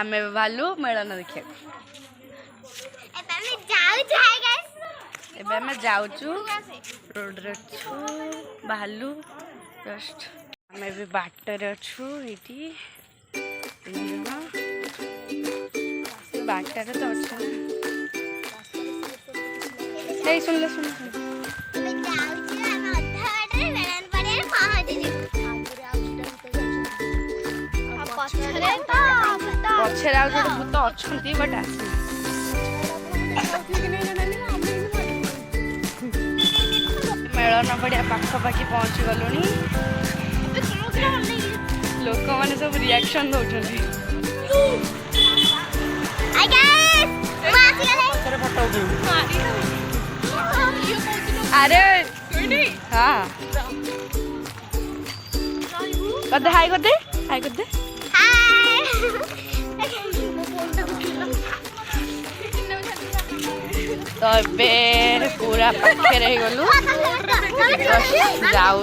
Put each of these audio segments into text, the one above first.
आमे भालू मेलन देखिए एबे जाऊचु रोड रे छु भालू जस्ट आमे भी बाटर अछु इटी बाटर तो अच्छा नहीं सुन ले पछरे आ गोटे भूत अच्छी बट आस मेलन बढ़िया पाखापाखि पहुँची गलु लोक मैंने सब रिएक्शन दौरान अरे हाँ कदे हाय कदे हाय कदे तो बे पूरा पाखे रह गलु जाऊ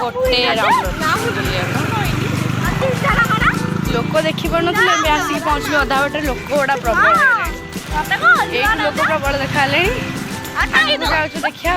गोटे लोक देखी पार नी आसिक पहुँचल अधा बाटे लोक गुड़ा प्रबल लोक प्रबल देखा जाऊँ देखिया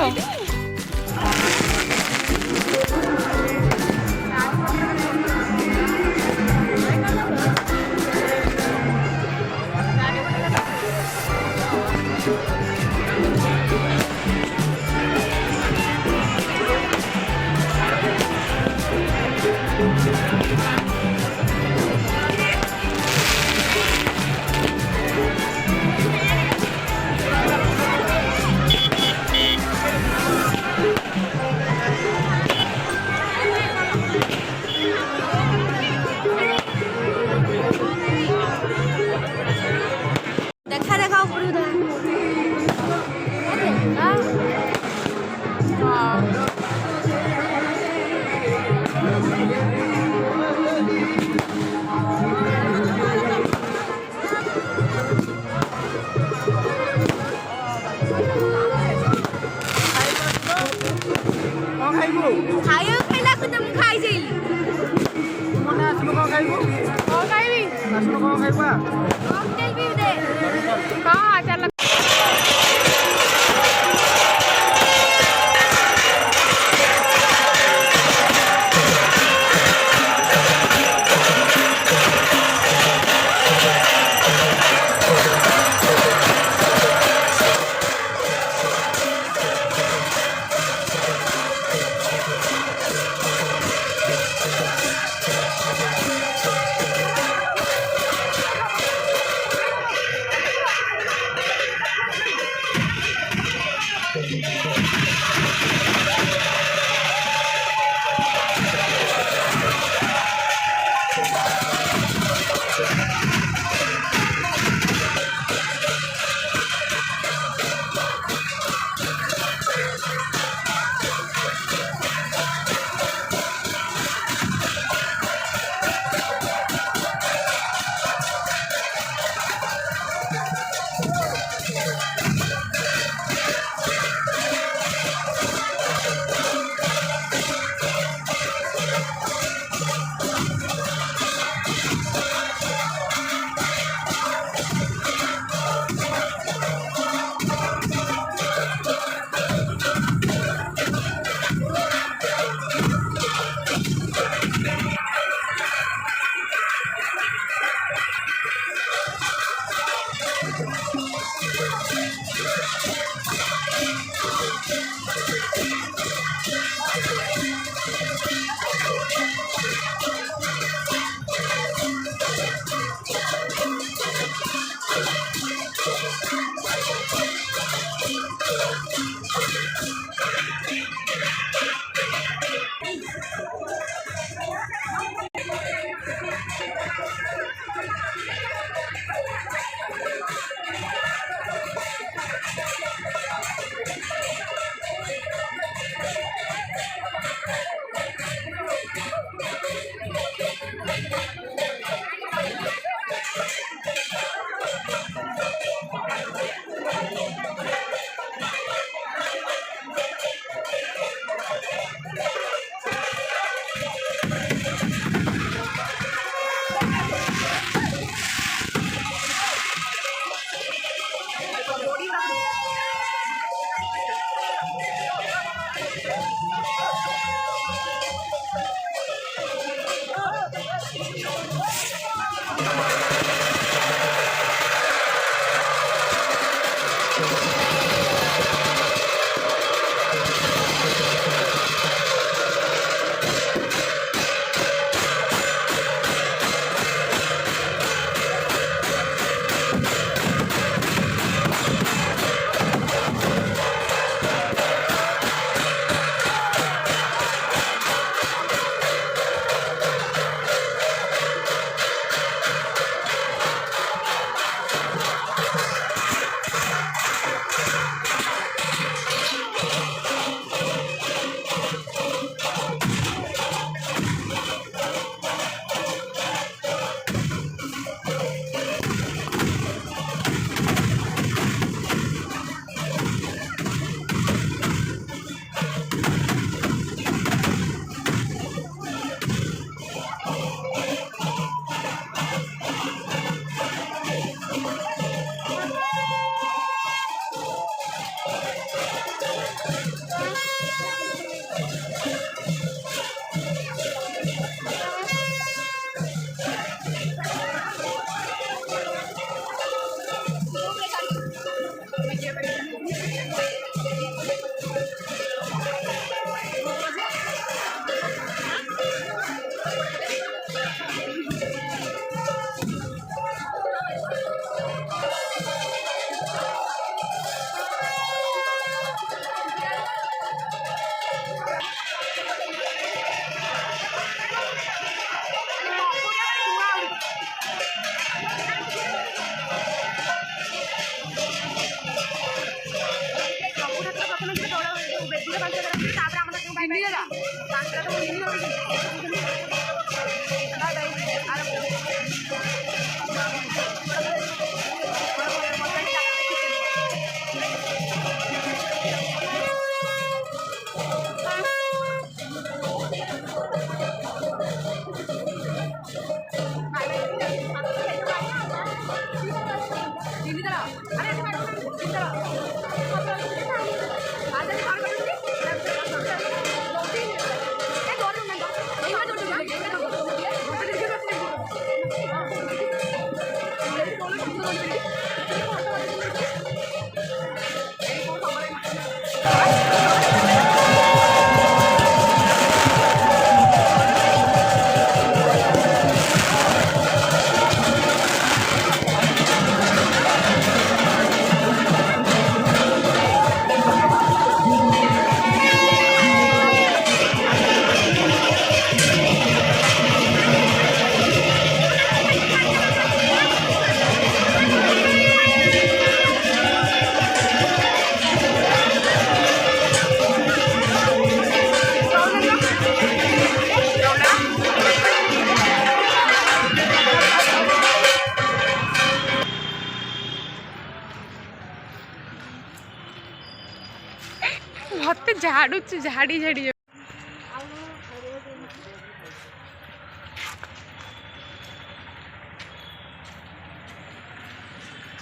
मत झाड़ू झाड़ी झाड़ी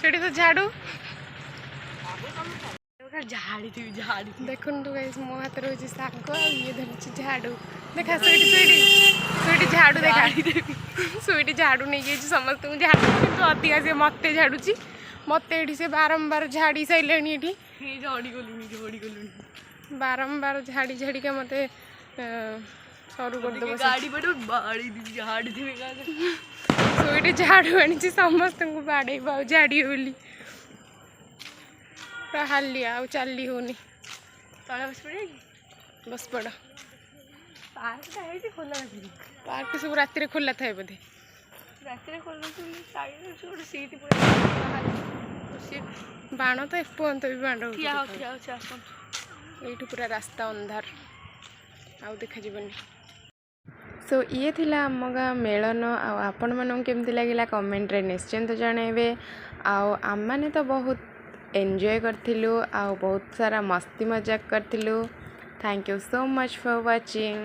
सेठी तो झाड़ू झाड़ी थी झाड़ी देखो गाइस मो हाथ रही शाग ये धरी झाड़ू देखा स्वीटी झाड़ू देखा स्वीटी झाड़ू नहीं गई समस्त झाड़ू कितु अधिका सी मत झाड़ुची मत ये से बारंबार झाड़ी सारे ये झड़ी गलुनी बारंबार झाड़ी झाड़ी का मत सरू कर गाड़ी झाड़ी स्वीटी झाड़ू आनी समस्त को बाड़े झाड़ी बोली हाली आ चली होनी तले बस पड़ पार्क सब राति खोला था बोधे राति बाण तो एपर्त भी बाण ये पूरा रास्ता अंधार आउ देखा जीवनी सो ये थिला आम गाँ मेलन आपण मानक केमती लगिला कमेंट रे निश्चिंत जनइबे आम माने तो बहुत एंजॉय करथिलु आ बहुत सारा मस्ती मजाक करथिलु thank you so much for watching.